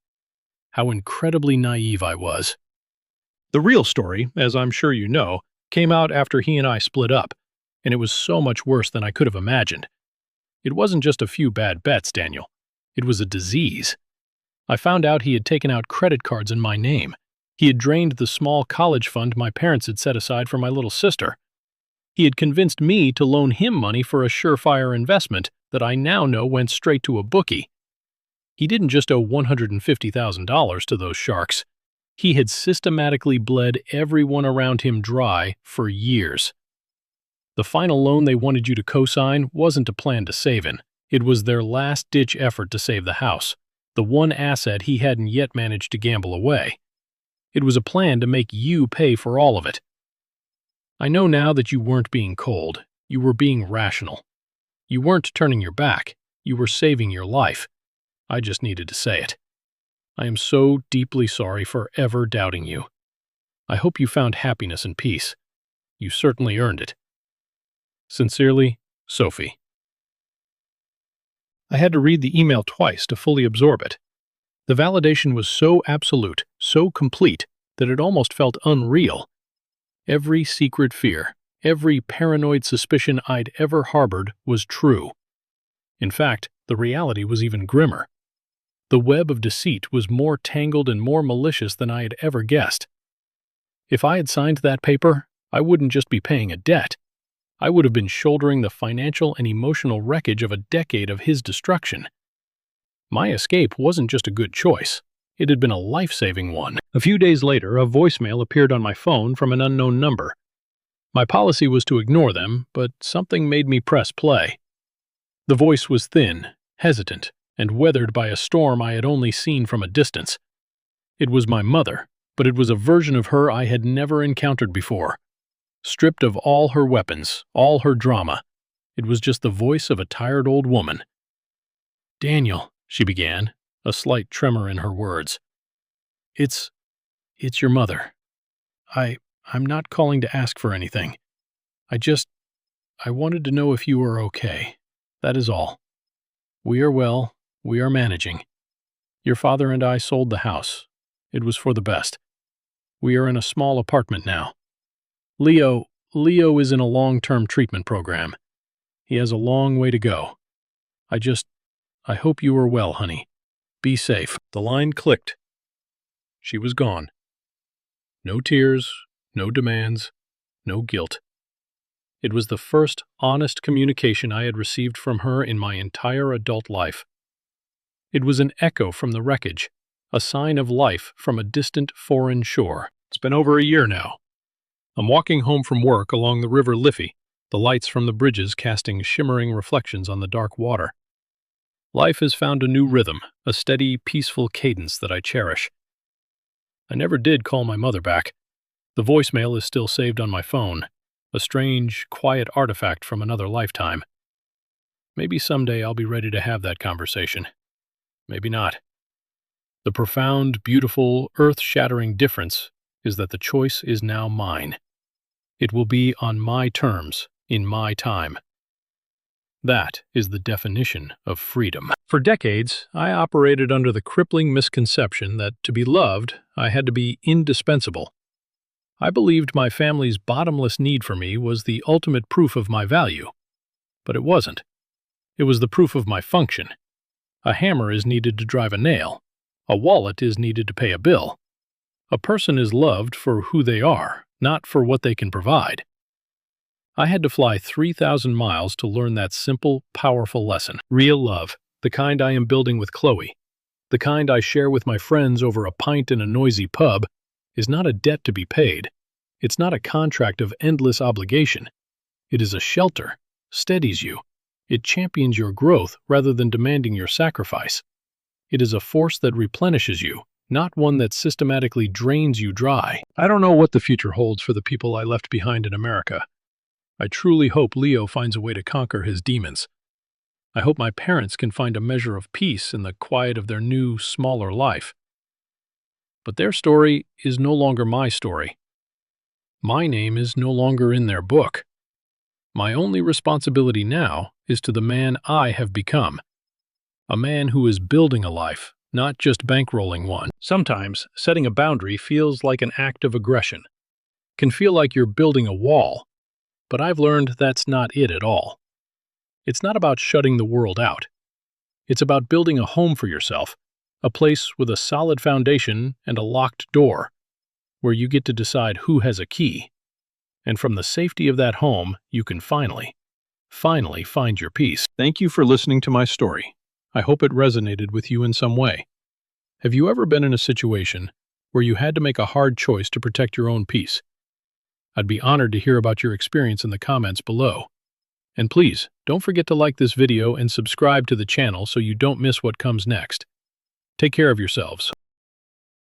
A: How incredibly naive I was." The real story, as I'm sure you know, came out after he and I split up, and it was so much worse than I could have imagined. It wasn't just a few bad bets, Daniel. It was a disease. I found out he had taken out credit cards in my name. He had drained the small college fund my parents had set aside for my little sister. He had convinced me to loan him money for a surefire investment that I now know went straight to a bookie. He didn't just owe $150,000 to those sharks. He had systematically bled everyone around him dry for years. The final loan they wanted you to co-sign wasn't a plan to save in. It was their last-ditch effort to save the house, the one asset he hadn't yet managed to gamble away. It was a plan to make you pay for all of it. I know now that you weren't being cold. You were being rational. You weren't turning your back. You were saving your life. I just needed to say it. I am so deeply sorry for ever doubting you. I hope you found happiness and peace. You certainly earned it. Sincerely, Sophie. I had to read the email twice to fully absorb it. The validation was so absolute, so complete, that it almost felt unreal. Every secret fear, every paranoid suspicion I'd ever harbored was true. In fact, the reality was even grimmer. The web of deceit was more tangled and more malicious than I had ever guessed. If I had signed that paper, I wouldn't just be paying a debt. I would have been shouldering the financial and emotional wreckage of a decade of his destruction. My escape wasn't just a good choice. It had been a life-saving one. A few days later, a voicemail appeared on my phone from an unknown number. My policy was to ignore them, but something made me press play. The voice was thin, hesitant, and weathered by a storm I had only seen from a distance. It was my mother, but it was a version of her I had never encountered before. Stripped of all her weapons, all her drama, it was just the voice of a tired old woman. "Daniel," she began, a slight tremor in her words. It's your mother. I'm not calling to ask for anything. I wanted to know if you are okay. That is all. We are well. We are managing. Your father and I sold the house. It was for the best. We are in a small apartment now. Leo is in a long-term treatment program. He has a long way to go. I hope you are well, honey. Be safe." The line clicked. She was gone. No tears, no demands, no guilt. It was the first honest communication I had received from her in my entire adult life. It was an echo from the wreckage, a sign of life from a distant foreign shore. It's been over a year now. I'm walking home from work along the river Liffey, the lights from the bridges casting shimmering reflections on the dark water. Life has found a new rhythm, a steady, peaceful cadence that I cherish. I never did call my mother back. The voicemail is still saved on my phone, a strange, quiet artifact from another lifetime. Maybe someday I'll be ready to have that conversation. Maybe not. The profound, beautiful, earth-shattering difference is that the choice is now mine. It will be on my terms, in my time. That is the definition of freedom. For decades, I operated under the crippling misconception that to be loved, I had to be indispensable. I believed my family's bottomless need for me was the ultimate proof of my value. But it wasn't. It was the proof of my function. A hammer is needed to drive a nail. A wallet is needed to pay a bill. A person is loved for who they are, not for what they can provide. I had to fly 3,000 miles to learn that simple, powerful lesson. Real love, the kind I am building with Chloe, the kind I share with my friends over a pint in a noisy pub, is not a debt to be paid. It's not a contract of endless obligation. It is a shelter, steadies you. It champions your growth rather than demanding your sacrifice. It is a force that replenishes you, not one that systematically drains you dry. I don't know what the future holds for the people I left behind in America. I truly hope Leo finds a way to conquer his demons. I hope my parents can find a measure of peace in the quiet of their new, smaller life. But their story is no longer my story. My name is no longer in their book. My only responsibility now is to the man I have become. A man who is building a life, not just bankrolling one. Sometimes, setting a boundary feels like an act of aggression. Can feel like you're building a wall. But I've learned that's not it at all. It's not about shutting the world out. It's about building a home for yourself, a place with a solid foundation and a locked door, where you get to decide who has a key. And from the safety of that home, you can finally find your peace. Thank you for listening to my story. I hope it resonated with you in some way. Have you ever been in a situation where you had to make a hard choice to protect your own peace? I'd be honored to hear about your experience in the comments below. And please, don't forget to like this video and subscribe to the channel so you don't miss what comes next. Take care of yourselves.